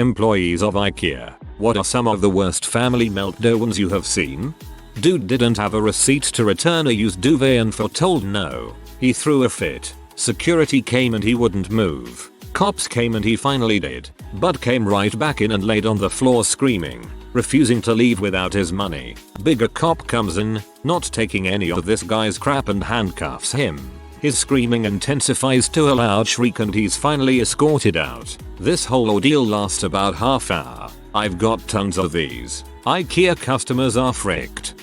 Employees of IKEA, what are some of the worst family meltdowns you have seen? Dude didn't have a receipt to return a used duvet and for told no. He threw a fit. Security came and he wouldn't move. Cops came and he finally did, but came right back in and laid on the floor screaming, refusing to leave without his money. Bigger cop comes in, not taking any of this guy's crap and handcuffs him. His screaming intensifies to a loud shriek and he's finally escorted out. This whole ordeal lasts about half hour. I've got tons of these. IKEA customers are fricked.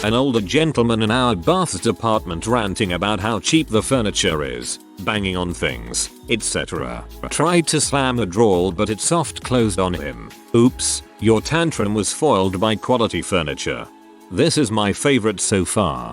An older gentleman in our baths department ranting about how cheap the furniture is, banging on things, etc. Tried to slam a drawer but it soft closed on him. Oops, your tantrum was foiled by quality furniture. This is my favorite so far.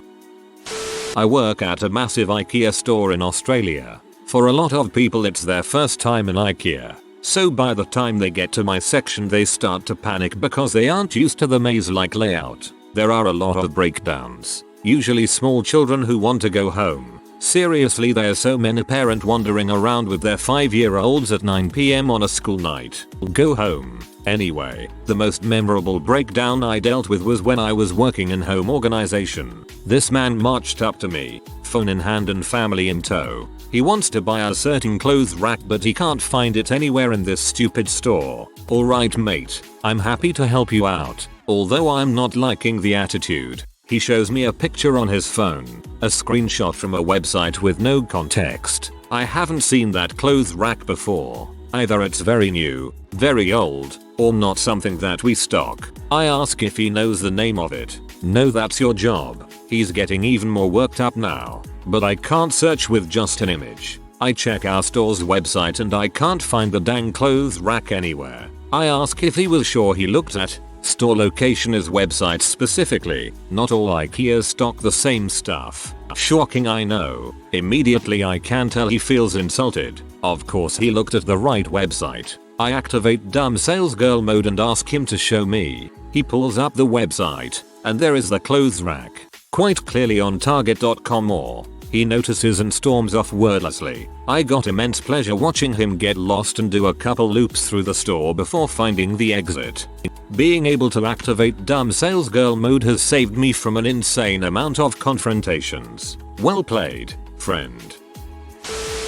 I work at a massive IKEA store in Australia. For a lot of people it's their first time in IKEA. So by the time they get to my section they start to panic because they aren't used to the maze-like layout. There are a lot of breakdowns. Usually small children who want to go home. Seriously, there's so many parents wandering around with their 5-year-olds at 9 PM on a school night. Go home. Anyway, the most memorable breakdown I dealt with was when I was working in home organization. This man marched up to me, phone in hand and family in tow. He wants to buy a certain clothes rack but he can't find it anywhere in this stupid store. Alright mate, I'm happy to help you out, although I'm not liking the attitude. He shows me a picture on his phone, a screenshot from a website with no context. I haven't seen that clothes rack before. Either it's very new, very old, or not something that we stock. I ask if he knows the name of it. No, that's your job. He's getting even more worked up now. But I can't search with just an image. I check our store's website and I can't find the dang clothes rack anywhere. I ask if he was sure he looked at store location as website specifically. Not all IKEAs stock the same stuff. Shocking, I know. Immediately I can tell he feels insulted. Of course he looked at the right website. I activate dumb salesgirl mode and ask him to show me. He pulls up the website and there is the clothes rack, quite clearly on target.com or. He notices and storms off wordlessly. I got immense pleasure watching him get lost and do a couple loops through the store before finding the exit. Being able to activate dumb salesgirl mode has saved me from an insane amount of confrontations. Well played, friend.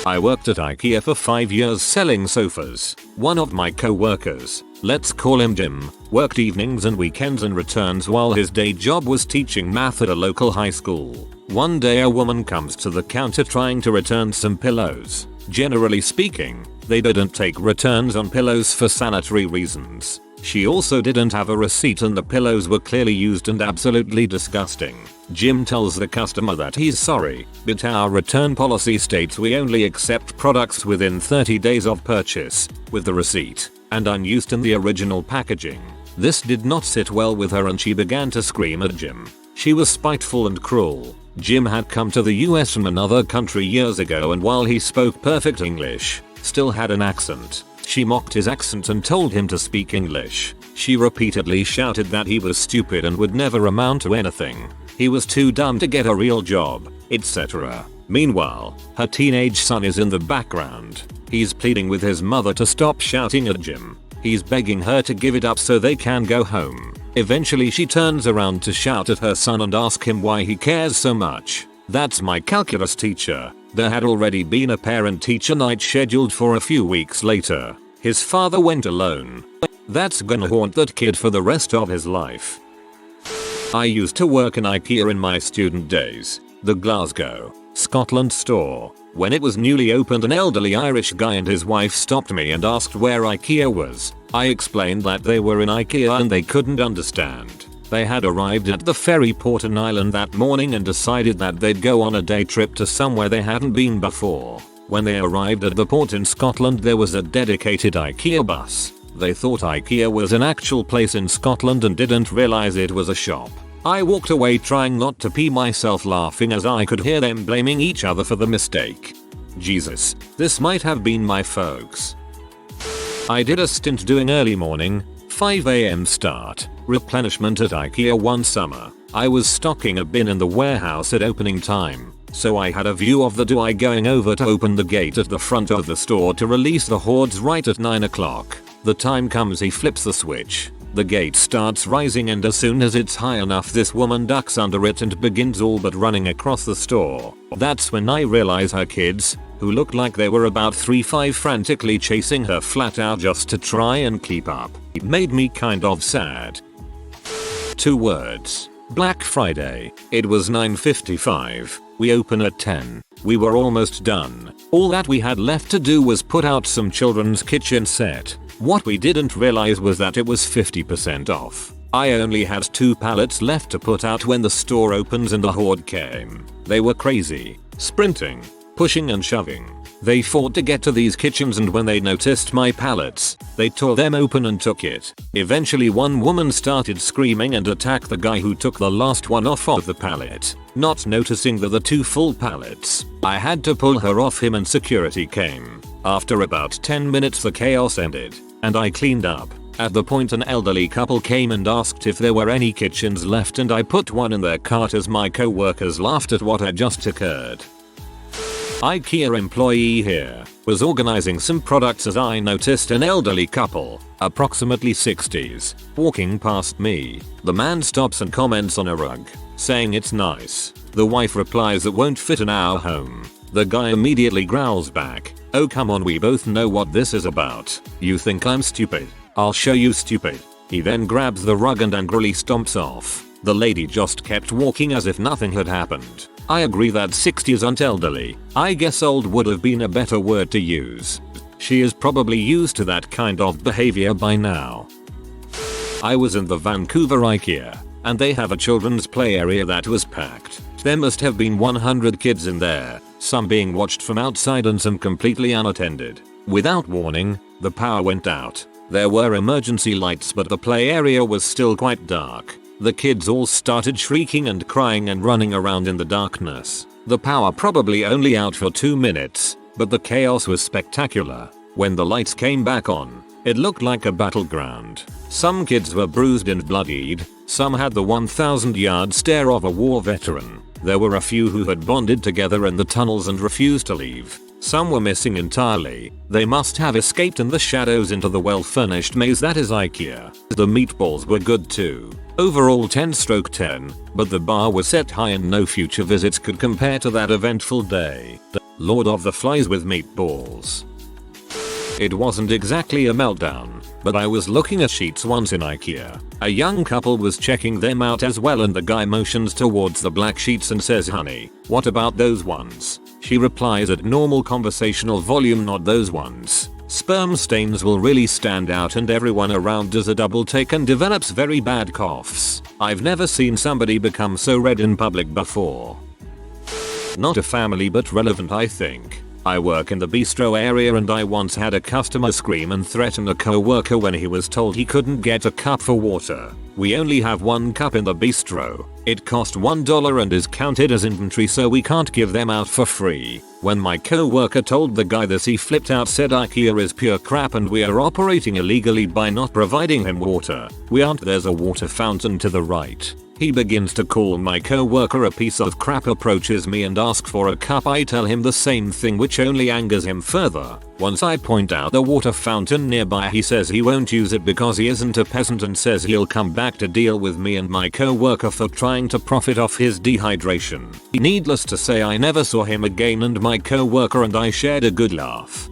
I worked at IKEA for 5 years selling sofas. One of my co-workers, let's call him Jim, worked evenings and weekends and returns while his day job was teaching math at a local high school. One day a woman comes to the counter trying to return some pillows. Generally speaking, they didn't take returns on pillows for sanitary reasons. She also didn't have a receipt and the pillows were clearly used and absolutely disgusting. Jim tells the customer that he's sorry, but our return policy states we only accept products within 30 days of purchase, with the receipt, and unused in the original packaging. This did not sit well with her and she began to scream at Jim. She was spiteful and cruel. Jim had come to the US from another country years ago and while he spoke perfect English, still had an accent. She mocked his accent and told him to speak English. She repeatedly shouted that he was stupid and would never amount to anything. He was too dumb to get a real job, etc. Meanwhile, her teenage son is in the background. He's pleading with his mother to stop shouting at Jim. He's begging her to give it up so they can go home. Eventually she turns around to shout at her son and ask him why he cares so much. That's my calculus teacher. There had already been a parent-teacher night scheduled for a few weeks later. His father went alone. That's gonna haunt that kid for the rest of his life. I used to work in IKEA in my student days. The Glasgow, Scotland store. When it was newly opened, an elderly Irish guy and his wife stopped me and asked where IKEA was. I explained that they were in IKEA and they couldn't understand. They had arrived at the ferry port in Ireland that morning and decided that they'd go on a day trip to somewhere they hadn't been before. When they arrived at the port in Scotland, there was a dedicated IKEA bus. They thought IKEA was an actual place in Scotland and didn't realize it was a shop. I walked away trying not to pee myself laughing as I could hear them blaming each other for the mistake. Jesus, this might have been my folks. I did a stint doing early morning, 5 AM start, replenishment at IKEA one summer. I was stocking a bin in the warehouse at opening time, so I had a view of the guy going over to open the gate at the front of the store to release the hordes right at 9 o'clock. The time comes he flips the switch. The gate starts rising and as soon as it's high enough this woman ducks under it and begins all but running across the store. That's when I realize her kids, who looked like they were about 3-5 frantically chasing her flat out just to try and keep up. It made me kind of sad. 2 words. Black Friday. It was 9:55. We open at 10. We were almost done. All that we had left to do was put out some children's kitchen set. What we didn't realize was that it was 50% off. I only had 2 pallets left to put out when the store opens and the horde came. They were crazy. Sprinting, pushing and shoving. They fought to get to these kitchens and when they noticed my pallets, they tore them open and took it. Eventually one woman started screaming and attacked the guy who took the last one off of the pallet. Not noticing the 2 full pallets, I had to pull her off him and security came. After about 10 minutes the chaos ended, and I cleaned up. At the point an elderly couple came and asked if there were any kitchens left and I put one in their cart as my co-workers laughed at what had just occurred. IKEA employee here was organizing some products as I noticed an elderly couple, approximately 60s, walking past me. The man stops and comments on a rug, saying it's nice. The wife replies it won't fit in our home. The guy immediately growls back, oh come on, we both know what this is about. You think I'm stupid? I'll show you stupid. He then grabs the rug and angrily stomps off. The lady just kept walking as if nothing had happened. I agree that 60s aren't elderly. I guess old would have been a better word to use. She is probably used to that kind of behavior by now. I was in the Vancouver IKEA, and they have a children's play area that was packed. There must have been 100 kids in there, some being watched from outside and some completely unattended. Without warning, the power went out. There were emergency lights but the play area was still quite dark. The kids all started shrieking and crying and running around in the darkness. The power probably only out for 2 minutes, but the chaos was spectacular. When the lights came back on, it looked like a battleground. Some kids were bruised and bloodied, some had the 1,000-yard stare of a war veteran. There were a few who had bonded together in the tunnels and refused to leave. Some were missing entirely. They must have escaped in the shadows into the well-furnished maze that is IKEA. The meatballs were good too. Overall 10/10, but the bar was set high and no future visits could compare to that eventful day. Lord of the Flies with meatballs. It wasn't exactly a meltdown, but I was looking at sheets once in IKEA. A young couple was checking them out as well and the guy motions towards the black sheets and says, "Honey, what about those ones?" She replies at normal conversational volume, "Not those ones." Sperm stains will really stand out and everyone around does a double take and develops very bad coughs. I've never seen somebody become so red in public before. Not a family but relevant I think. I work in the bistro area and I once had a customer scream and threaten a co-worker when he was told he couldn't get a cup for water. We only have 1 cup in the bistro. It cost $1 and is counted as inventory so we can't give them out for free. When my co-worker told the guy this he flipped out, said IKEA is pure crap and we are operating illegally by not providing him water. We aren't, there's a water fountain to the right. He begins to call my co-worker a piece of crap, approaches me and asks for a cup. I tell him the same thing which only angers him further. Once I point out the water fountain nearby he says he won't use it because he isn't a peasant and says he'll come back to deal with me and my co-worker for trying to profit off his dehydration. Needless to say I never saw him again and my co-worker and I shared a good laugh.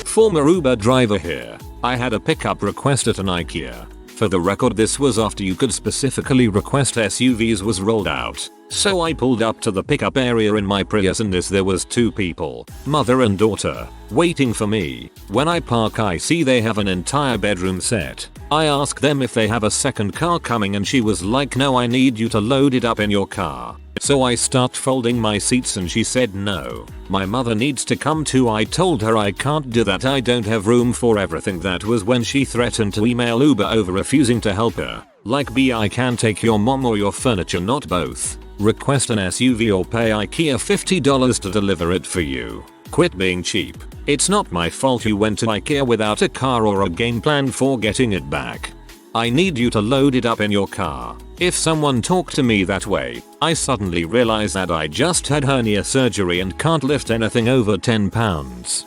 Former Uber driver here. I had a pickup request at an IKEA. For the record, this was after you could specifically request SUVs was rolled out. So I pulled up to the pickup area in my Prius and there was 2 people, mother and daughter, waiting for me. When I park I see they have an entire bedroom set. I ask them if they have a second car coming and she was like, "No, I need you to load it up in your car." So I start folding my seats and she said no. My mother needs to come too. I told her I can't do that, I don't have room for everything. That was when she threatened to email Uber over refusing to help her. Like, B, I can take your mom or your furniture, not both. Request an SUV or pay IKEA $50 to deliver it for you. Quit being cheap. It's not my fault you went to IKEA without a car or a game plan for getting it back. I need you to load it up in your car. If someone talked to me that way, I suddenly realize that I just had hernia surgery and can't lift anything over 10 pounds.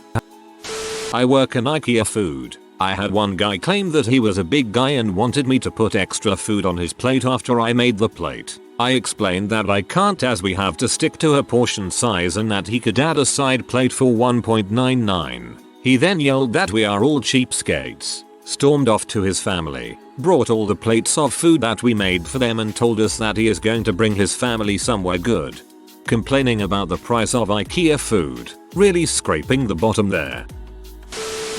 I work in IKEA food. I had one guy claim that he was a big guy and wanted me to put extra food on his plate after I made the plate. I explained that I can't as we have to stick to a portion size and that he could add a side plate for $1.99. He then yelled that we are all cheapskates, stormed off to his family, brought all the plates of food that we made for them and told us that he is going to bring his family somewhere good. Complaining about the price of IKEA food, really scraping the bottom there.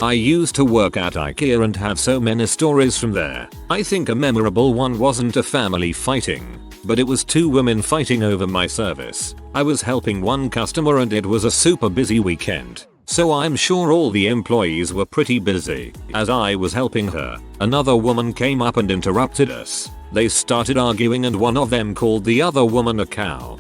I used to work at IKEA and have so many stories from there. I think a memorable one wasn't a family fighting, but it was two women fighting over my service. I was helping one customer and it was a super busy weekend, so I'm sure all the employees were pretty busy. As I was helping her, another woman came up and interrupted us. They started arguing and one of them called the other woman a cow.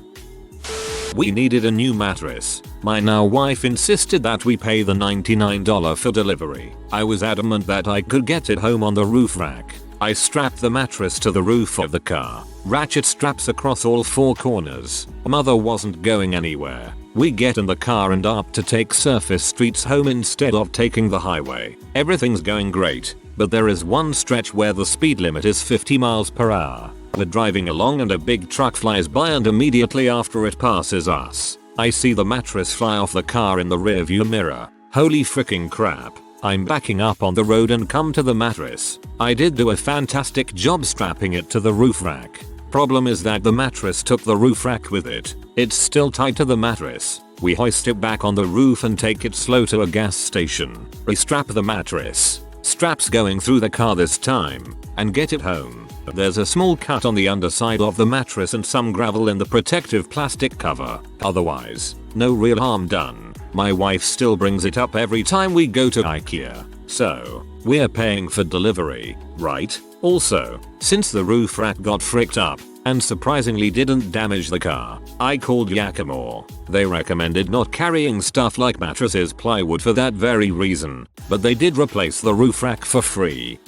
We needed a new mattress. My now wife insisted that we pay the $99 for delivery. I was adamant that I could get it home on the roof rack. I strapped the mattress to the roof of the car. Ratchet straps across all four corners. Mother wasn't going anywhere. We get in the car and opt to take surface streets home instead of taking the highway. Everything's going great, but there is one stretch where the speed limit is 50 miles per hour. We're driving along and a big truck flies by and immediately after it passes us, I see the mattress fly off the car in the rearview mirror. Holy freaking crap. I'm backing up on the road and come to the mattress. I did do a fantastic job strapping it to the roof rack. Problem is that the mattress took the roof rack with it. It's still tied to the mattress. We hoist it back on the roof and take it slow to a gas station. Restrap the mattress. Straps going through the car this time. And get it home. There's a small cut on the underside of the mattress and some gravel in the protective plastic cover. Otherwise, no real harm done. My wife still brings it up every time we go to IKEA. So, we're paying for delivery, right? Also, since the roof rack got fricked up, and surprisingly didn't damage the car, I called Yakimore. They recommended not carrying stuff like mattresses, plywood for that very reason, but they did replace the roof rack for free.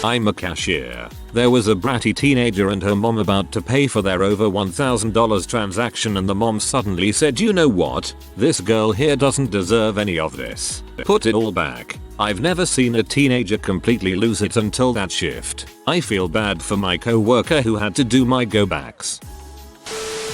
I'm a cashier. There was a bratty teenager and her mom about to pay for their over $1,000 transaction and the mom suddenly said, "You know what? This girl here doesn't deserve any of this. Put it all back." I've never seen a teenager completely lose it until that shift. I feel bad for my co-worker who had to do my go backs.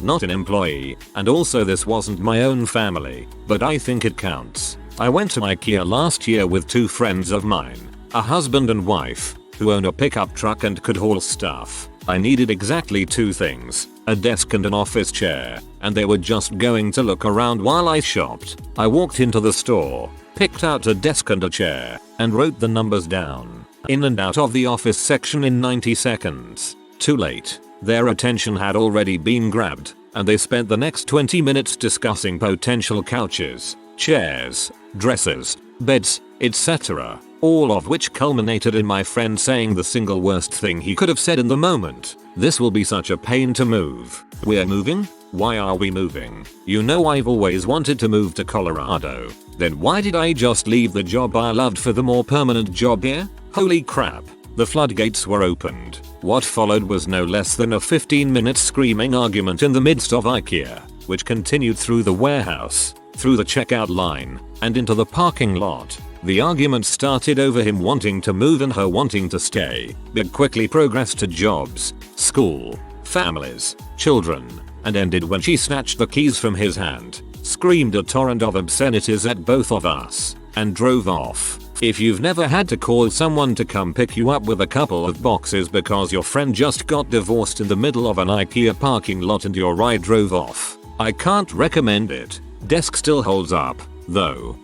Not an employee, and also this wasn't my own family, but I think it counts. I went to IKEA last year with two friends of mine, a husband and wife, who own a pickup truck and could haul stuff. I needed exactly two things, a desk and an office chair, and they were just going to look around while I shopped. I walked into the store, picked out a desk and a chair, and wrote the numbers down. In and out of the office section in 90 seconds. Too late. Their attention had already been grabbed, and they spent the next 20 minutes discussing potential couches, chairs, dressers, beds, etc. All of which culminated in my friend saying the single worst thing he could have said in the moment. "This will be such a pain to move." We're moving? Why are we moving? You know I've always wanted to move to Colorado. Then why did I just leave the job I loved for the more permanent job here? Holy crap. The floodgates were opened. What followed was no less than a 15-minute screaming argument in the midst of IKEA, which continued through the warehouse, through the checkout line, and into the parking lot. The argument started over him wanting to move and her wanting to stay, but quickly progressed to jobs, school, families, children, and ended when she snatched the keys from his hand, screamed a torrent of obscenities at both of us, and drove off. If you've never had to call someone to come pick you up with a couple of boxes because your friend just got divorced in the middle of an IKEA parking lot and your ride drove off, I can't recommend it. Desk still holds up, though.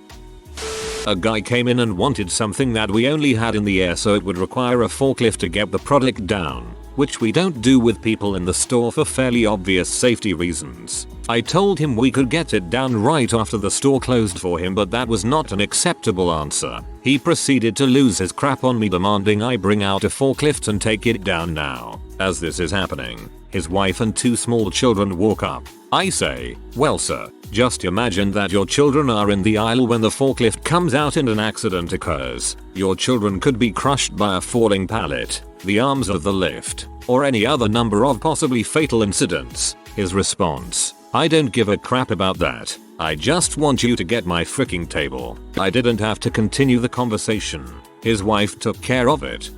A guy came in and wanted something that we only had in the air, so it would require a forklift to get the product down, which we don't do with people in the store for fairly obvious safety reasons. I told him we could get it down right after the store closed for him, but that was not an acceptable answer. He proceeded to lose his crap on me, demanding I bring out a forklift and take it down now. As this is happening, his wife and two small children walk up. I say, "Well sir, just imagine that your children are in the aisle when the forklift comes out and an accident occurs. Your children could be crushed by a falling pallet, the arms of the lift, or any other number of possibly fatal incidents." His response, "I don't give a crap about that. I just want you to get my freaking table. I didn't have to continue the conversation. His wife took care of it.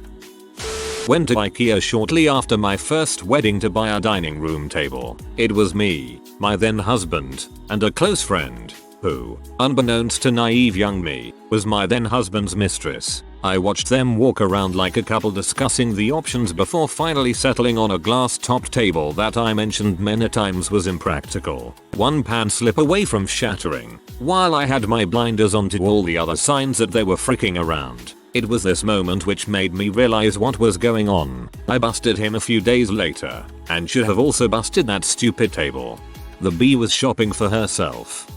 Went to IKEA shortly after my first wedding to buy a dining room table. It was me, my then husband, and a close friend, who, unbeknownst to naive young me, was my then husband's mistress. I watched them walk around like a couple discussing the options before finally settling on a glass-topped table that I mentioned many times was impractical. One pan slip away from shattering, while I had my blinders on to all the other signs that they were freaking around. It was this moment which made me realize what was going on. I busted him a few days later, and should have also busted that stupid table. The bee was shopping for herself.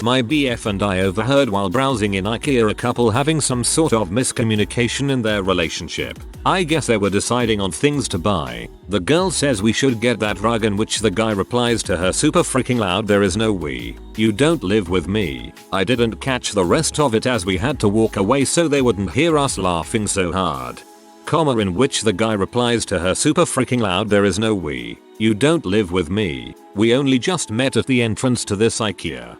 My BF and I overheard while browsing in IKEA a couple having some sort of miscommunication in their relationship. I guess they were deciding on things to buy. The girl says we should get that rug, in which the guy replies to her super freaking loud, "There is no we. You don't live with me." I didn't catch the rest of it as we had to walk away so they wouldn't hear us laughing so hard. In which the guy replies to her super freaking loud, "There is no we. You don't live with me. We only just met at the entrance to this IKEA."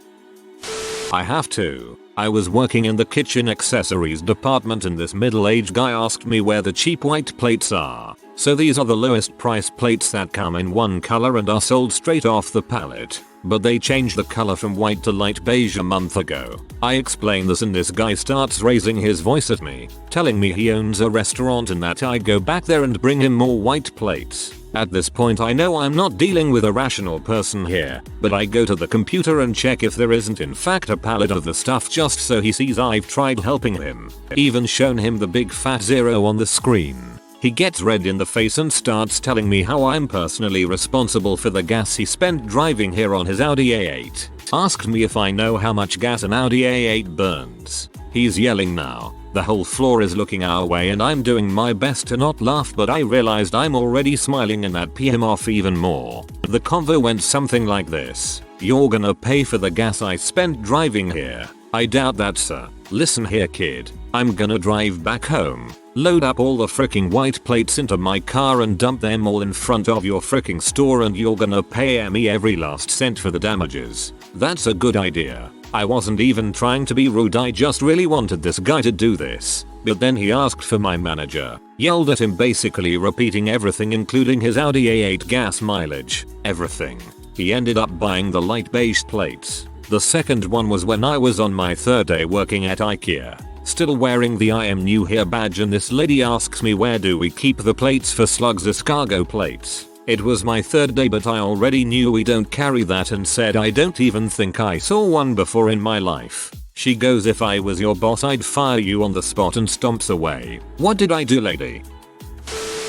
I have to. I was working in the kitchen accessories department and this middle-aged guy asked me where the cheap white plates are. So these are the lowest price plates that come in one color and are sold straight off the pallet. But they changed the color from white to light beige a month ago. I explain this and this guy starts raising his voice at me, telling me he owns a restaurant and that I go back there and bring him more white plates. At this point I know I'm not dealing with a rational person here, but I go to the computer and check if there isn't in fact a pallet of the stuff just so he sees I've tried helping him. Even shown him the big fat 0 on the screen. He gets red in the face and starts telling me how I'm personally responsible for the gas he spent driving here on his Audi A8. Asked me if I know how much gas an Audi A8 burns. He's yelling now. The whole floor is looking our way and I'm doing my best to not laugh, but I realized I'm already smiling and that pissed him off even more. The convo went something like this: "You're gonna pay for the gas I spent driving here." "I doubt that, sir. Listen here, kid. I'm gonna drive back home, load up all the freaking white plates into my car and dump them all in front of your freaking store, and you're gonna pay me every last cent for the damages." That's a good idea. I wasn't even trying to be rude, I just really wanted this guy to do this. But then he asked for my manager, yelled at him, basically repeating everything including his Audi A8 gas mileage, everything. He ended up buying the light beige plates. The second one was when I was on my third day working at IKEA, still wearing the I am new here badge, and this lady asks me where do we keep the plates for slugs escargot plates. It was my third day but I already knew we don't carry that and said I don't even think I saw one before in my life. She goes, "If I was your boss I'd fire you on the spot," and stomps away. What did I do, lady?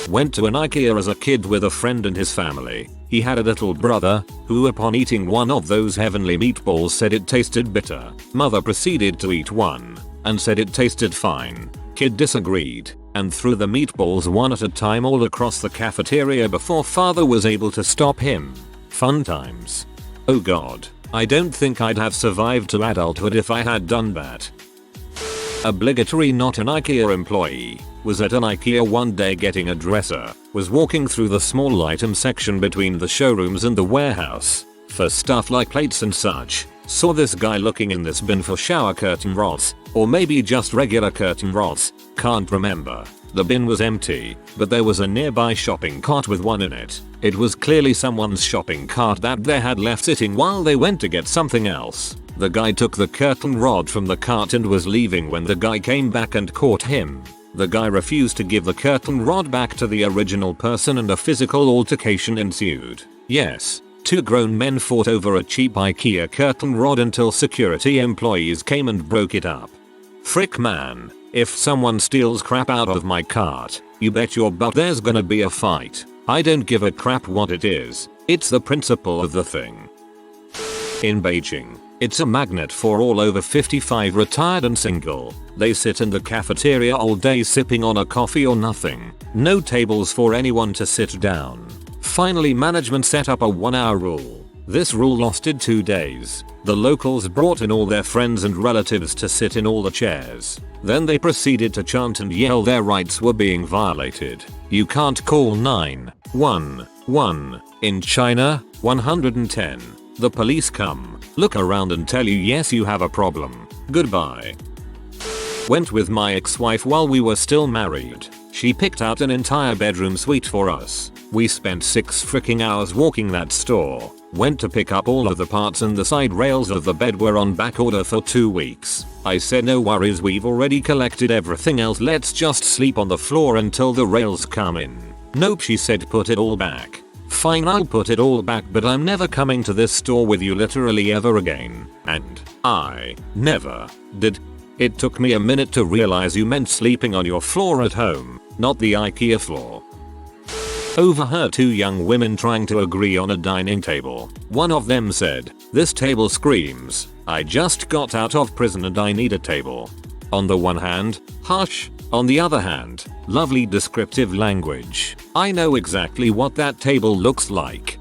Went to an IKEA as a kid with a friend and his family. He had a little brother, who upon eating one of those heavenly meatballs said it tasted bitter. Mother proceeded to eat one, and said it tasted fine. Kid disagreed, and threw the meatballs one at a time all across the cafeteria before father was able to stop him. Fun times. Oh god, I don't think I'd have survived to adulthood if I had done that. Obligatory not an IKEA employee. Was at an IKEA one day getting a dresser. Was walking through the small item section between the showrooms and the warehouse for stuff like plates and such. Saw this guy looking in this bin for shower curtain rods, or maybe just regular curtain rods, can't remember. The bin was empty, but there was a nearby shopping cart with one in it. It was clearly someone's shopping cart that they had left sitting while they went to get something else. The guy took the curtain rod from the cart and was leaving when the guy came back and caught him. The guy refused to give the curtain rod back to the original person and a physical altercation ensued. Yes, two grown men fought over a cheap IKEA curtain rod until security employees came and broke it up. Frick man, if someone steals crap out of my cart, you bet your butt there's gonna be a fight. I don't give a crap what it is, it's the principle of the thing. In Beijing, it's a magnet for all over 55 retired and single. They sit in the cafeteria all day sipping on a coffee or nothing. No tables for anyone to sit down. Finally management set up a 1-hour rule. This rule lasted 2 days. The locals brought in all their friends and relatives to sit in all the chairs. Then they proceeded to chant and yell their rights were being violated. You can't call 911 in China, 110. The police come, look around and tell you yes you have a problem. Goodbye. Went with my ex-wife while we were still married. She picked out an entire bedroom suite for us. We spent 6 freaking hours walking that store. Went to pick up all of the parts and the side rails of the bed were on back order for 2 weeks. I said no worries, we've already collected everything else, let's just sleep on the floor until the rails come in. Nope, she said put it all back. Fine, I'll put it all back, but I'm never coming to this store with you literally ever again. And I never did. It took me a minute to realize you meant sleeping on your floor at home, not the IKEA floor. Overheard 2 young women trying to agree on a dining table. One of them said, "This table screams, I just got out of prison and I need a table." On the one hand, hush. On the other hand, lovely descriptive language. I know exactly what that table looks like.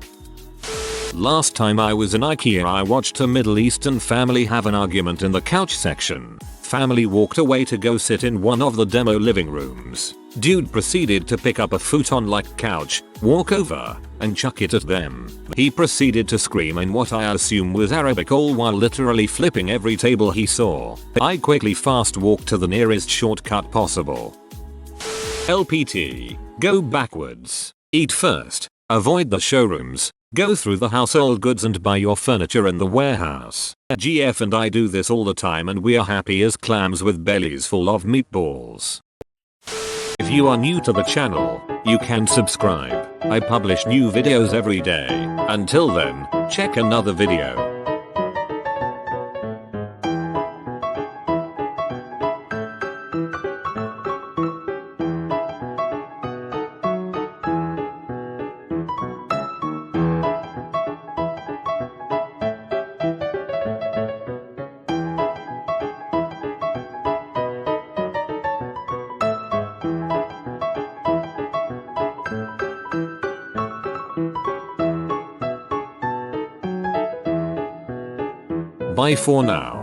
Last time I was in IKEA, I watched a Middle Eastern family have an argument in the couch section. Family walked away to go sit in one of the demo living rooms. Dude proceeded to pick up a futon-like couch, walk over, and chuck it at them. He proceeded to scream in what I assume was Arabic, all while literally flipping every table he saw. I quickly fast walked to the nearest shortcut possible. LPT. Go backwards. Eat first. Avoid the showrooms. Go through the household goods and buy your furniture in the warehouse. GF and I do this all the time and we are happy as clams with bellies full of meatballs. If you are new to the channel, you can subscribe. I publish new videos every day. Until then, check another video. Bye for now.